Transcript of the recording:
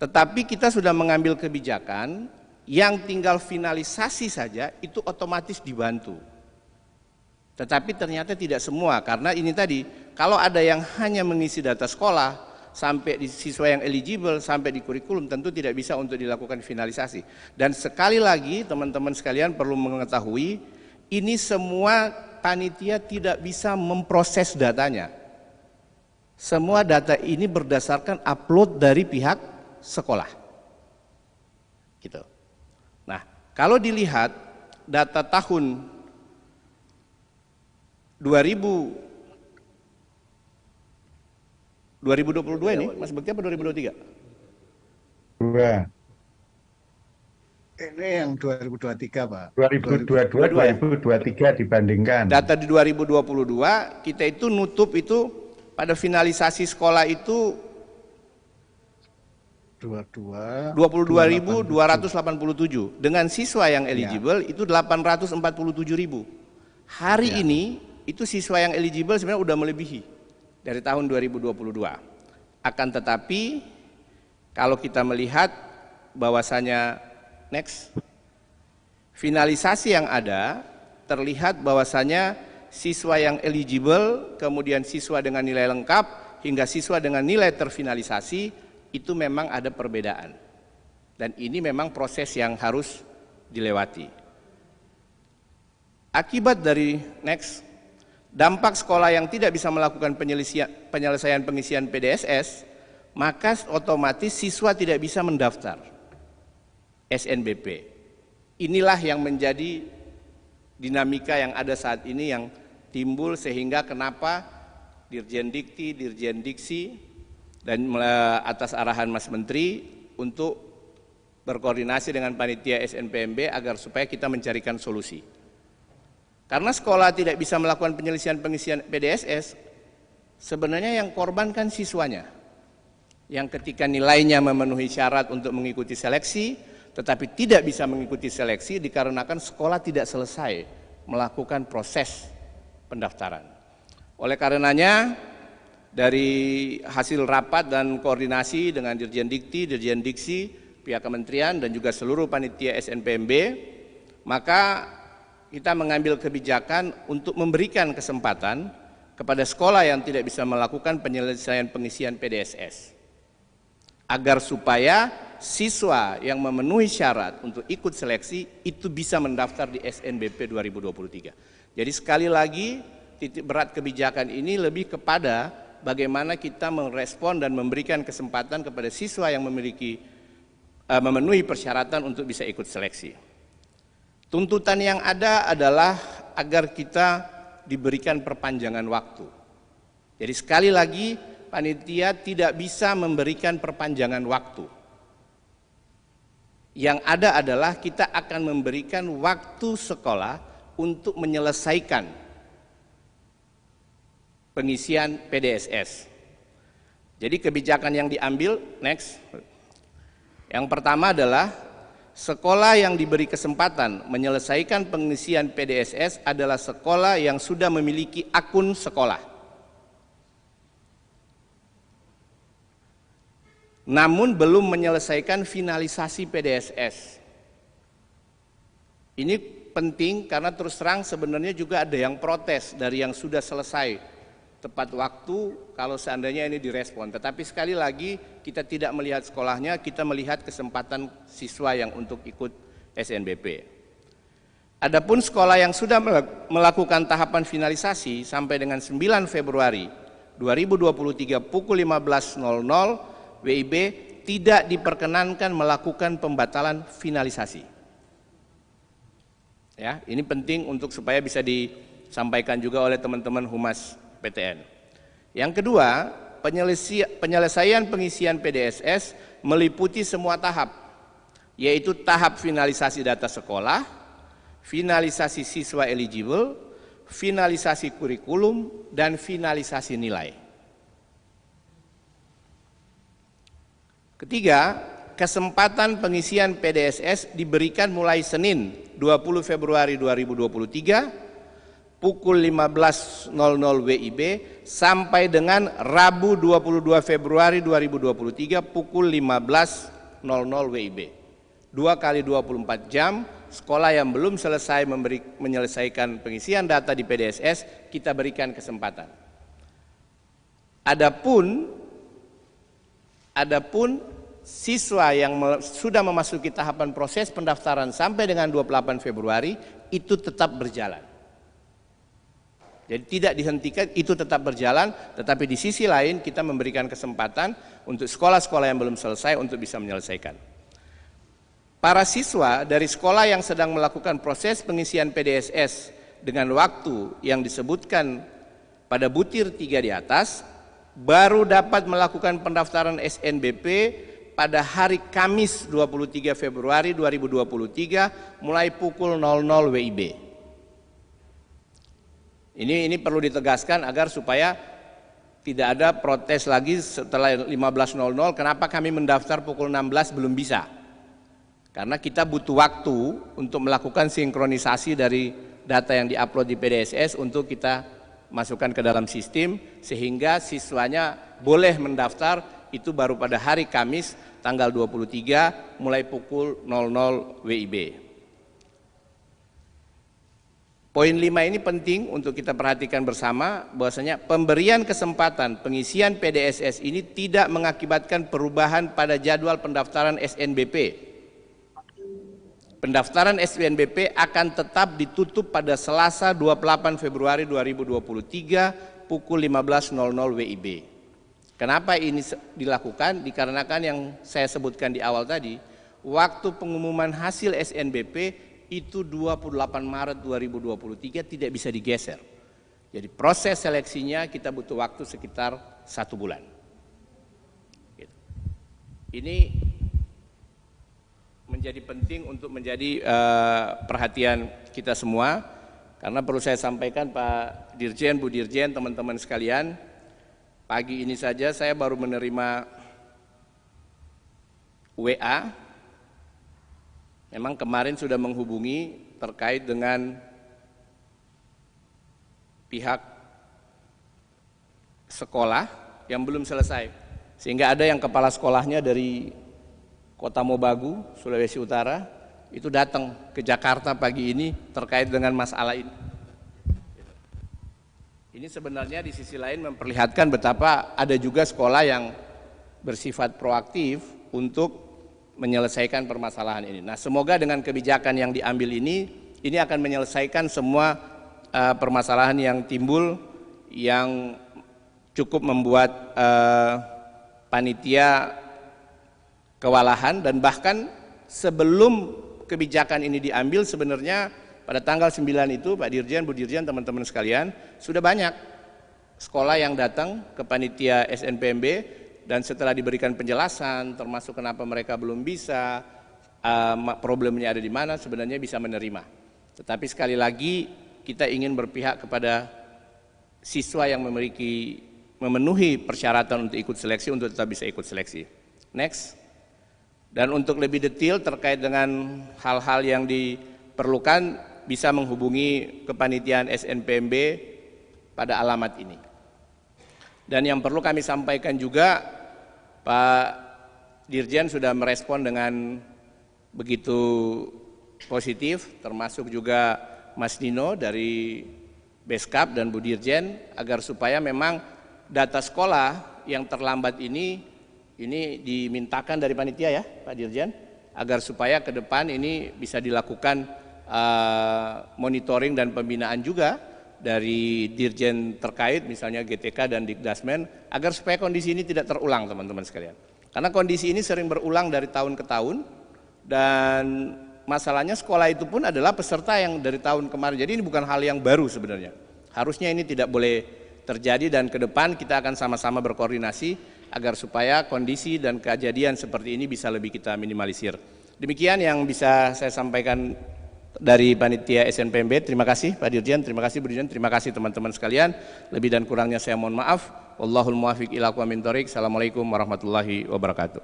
Tetapi kita sudah mengambil kebijakan yang tinggal finalisasi saja itu otomatis dibantu. Tetapi ternyata tidak semua, karena ini tadi, kalau ada yang hanya mengisi data sekolah sampai di siswa yang eligible sampai di kurikulum, tentu tidak bisa untuk dilakukan finalisasi. Dan sekali lagi teman-teman sekalian perlu mengetahui, ini semua panitia tidak bisa memproses datanya. Semua data ini berdasarkan upload dari pihak sekolah. Gitu. Nah, kalau dilihat data tahun 2022 ini, Mas Bekti apa 2023? Ini yang 2023, Pak. 2022, 2023 dibandingkan. Data di 2022 kita itu nutup itu pada finalisasi sekolah itu 22.287 dengan siswa yang eligible itu 847.000. Hari ini itu siswa yang eligible sebenarnya udah melebihi dari tahun 2022. Akan tetapi kalau kita melihat bahwasanya finalisasi yang ada terlihat bahwasanya siswa yang eligible, kemudian siswa dengan nilai lengkap hingga siswa dengan nilai terfinalisasi itu memang ada perbedaan. Dan ini memang proses yang harus dilewati. Akibat dari dampak sekolah yang tidak bisa melakukan penyelesaian pengisian PDSS, maka otomatis siswa tidak bisa mendaftar SNBP. Inilah yang menjadi dinamika yang ada saat ini yang timbul sehingga kenapa Dirjen Dikti, Dirjen Diksi, dan atas arahan Mas Menteri untuk berkoordinasi dengan panitia SNPMB agar supaya kita mencarikan solusi. Karena sekolah tidak bisa melakukan penyelesaian pengisian PDSS, sebenarnya yang korban kan siswanya. Yang ketika nilainya memenuhi syarat untuk mengikuti seleksi, tetapi tidak bisa mengikuti seleksi dikarenakan sekolah tidak selesai melakukan proses pendaftaran. Oleh karenanya, dari hasil rapat dan koordinasi dengan Dirjen Dikti, Dirjen Diksi, pihak kementerian dan juga seluruh panitia SNPMB, maka kita mengambil kebijakan untuk memberikan kesempatan kepada sekolah yang tidak bisa melakukan penyelesaian pengisian PDSS agar supaya siswa yang memenuhi syarat untuk ikut seleksi itu bisa mendaftar di SNBP 2023. Jadi sekali lagi titik berat kebijakan ini lebih kepada bagaimana kita merespon dan memberikan kesempatan kepada siswa yang memenuhi persyaratan untuk bisa ikut seleksi. Tuntutan yang ada adalah agar kita diberikan perpanjangan waktu. Jadi sekali lagi panitia tidak bisa memberikan perpanjangan waktu. Yang ada adalah kita akan memberikan waktu sekolah untuk menyelesaikan pengisian PDSS. Jadi kebijakan yang diambil, yang pertama adalah sekolah yang diberi kesempatan menyelesaikan pengisian PDSS adalah sekolah yang sudah memiliki akun sekolah. Namun belum menyelesaikan finalisasi PDSS. Ini penting karena terus terang sebenarnya juga ada yang protes dari yang sudah selesai tepat waktu kalau seandainya ini direspon. Tetapi sekali lagi kita tidak melihat sekolahnya, kita melihat kesempatan siswa yang untuk ikut SNBP. Adapun sekolah yang sudah melakukan tahapan finalisasi sampai dengan 9 Februari 2023 pukul 15.00 WIB tidak diperkenankan melakukan pembatalan finalisasi. Ya, ini penting untuk supaya bisa disampaikan juga oleh teman-teman Humas PTN. Yang kedua, penyelesaian pengisian PDSS meliputi semua tahap, yaitu tahap finalisasi data sekolah, finalisasi siswa eligible, finalisasi kurikulum, dan finalisasi nilai. Ketiga, kesempatan pengisian PDSS diberikan mulai Senin 20 Februari 2023 pukul 15.00 WIB sampai dengan Rabu 22 Februari 2023 pukul 15.00 WIB. 2 kali 24 jam, sekolah yang belum selesai menyelesaikan pengisian data di PDSS, kita berikan kesempatan. Adapun siswa yang sudah memasuki tahapan proses pendaftaran sampai dengan 28 Februari, itu tetap berjalan. Jadi tidak dihentikan, itu tetap berjalan, tetapi di sisi lain kita memberikan kesempatan untuk sekolah-sekolah yang belum selesai untuk bisa menyelesaikan. Para siswa dari sekolah yang sedang melakukan proses pengisian PDSS dengan waktu yang disebutkan pada butir 3 di atas, baru dapat melakukan pendaftaran SNBP pada hari Kamis 23 Februari 2023 mulai pukul 00 WIB. Ini perlu ditegaskan agar supaya tidak ada protes lagi setelah 15.00, kenapa kami mendaftar pukul 16 belum bisa. Karena kita butuh waktu untuk melakukan sinkronisasi dari data yang diupload di PDSS untuk kita masukkan ke dalam sistem, sehingga siswanya boleh mendaftar itu baru pada hari Kamis tanggal 23 mulai pukul 00 WIB. Poin 5 ini penting untuk kita perhatikan bersama, bahwasanya pemberian kesempatan pengisian PDSS ini tidak mengakibatkan perubahan pada jadwal pendaftaran SNBP. Pendaftaran SNBP akan tetap ditutup pada Selasa 28 Februari 2023 pukul 15.00 WIB. Kenapa ini dilakukan? Dikarenakan yang saya sebutkan di awal tadi, waktu pengumuman hasil SNBP itu 28 Maret 2023 tidak bisa digeser. Jadi proses seleksinya kita butuh waktu sekitar 1 bulan. Ini menjadi penting untuk menjadi perhatian kita semua, karena perlu saya sampaikan Pak Dirjen, Bu Dirjen, teman-teman sekalian, pagi ini saja saya baru menerima WA. Memang kemarin sudah menghubungi terkait dengan pihak sekolah yang belum selesai, sehingga ada yang kepala sekolahnya dari Kota Mobagu, Sulawesi Utara, itu datang ke Jakarta pagi ini terkait dengan masalah ini. Ini sebenarnya di sisi lain memperlihatkan betapa ada juga sekolah yang bersifat proaktif untuk menyelesaikan permasalahan ini. Nah, semoga dengan kebijakan yang diambil ini akan menyelesaikan semua permasalahan yang timbul, yang cukup membuat panitia kewalahan, dan bahkan sebelum kebijakan ini diambil sebenarnya pada tanggal 9 itu Pak Dirjen, Bu Dirjen, teman-teman sekalian, sudah banyak sekolah yang datang ke panitia SNPMB dan setelah diberikan penjelasan termasuk kenapa mereka belum bisa, problemnya ada di mana, sebenarnya bisa menerima. Tetapi sekali lagi kita ingin berpihak kepada siswa yang memenuhi persyaratan untuk ikut seleksi untuk tetap bisa ikut seleksi. Next. Dan untuk lebih detail terkait dengan hal-hal yang diperlukan bisa menghubungi kepanitiaan SNPMB pada alamat ini. Dan yang perlu kami sampaikan juga, Pak Dirjen sudah merespon dengan begitu positif, termasuk juga Mas Nino dari Beskap dan Bu Dirjen, agar supaya memang data sekolah yang terlambat ini dimintakan dari panitia ya Pak Dirjen, agar supaya ke depan ini bisa dilakukan monitoring dan pembinaan juga dari dirjen terkait, misalnya GTK dan Dikdasmen, agar supaya kondisi ini tidak terulang, teman-teman sekalian. Karena kondisi ini sering berulang dari tahun ke tahun, dan masalahnya sekolah itu pun adalah peserta yang dari tahun kemarin. Jadi ini bukan hal yang baru sebenarnya. Harusnya ini tidak boleh terjadi, dan ke depan kita akan sama-sama berkoordinasi agar supaya kondisi dan kejadian seperti ini bisa lebih kita minimalisir. Demikian yang bisa saya sampaikan dari panitia SNPMB. Terima kasih Pak Dirjen, terima kasih Bu Dirjen, terima kasih teman-teman sekalian. Lebih dan kurangnya saya mohon maaf. Wallahul muwaffiq ila aqwamit thoriq. Assalamualaikum warahmatullahi wabarakatuh.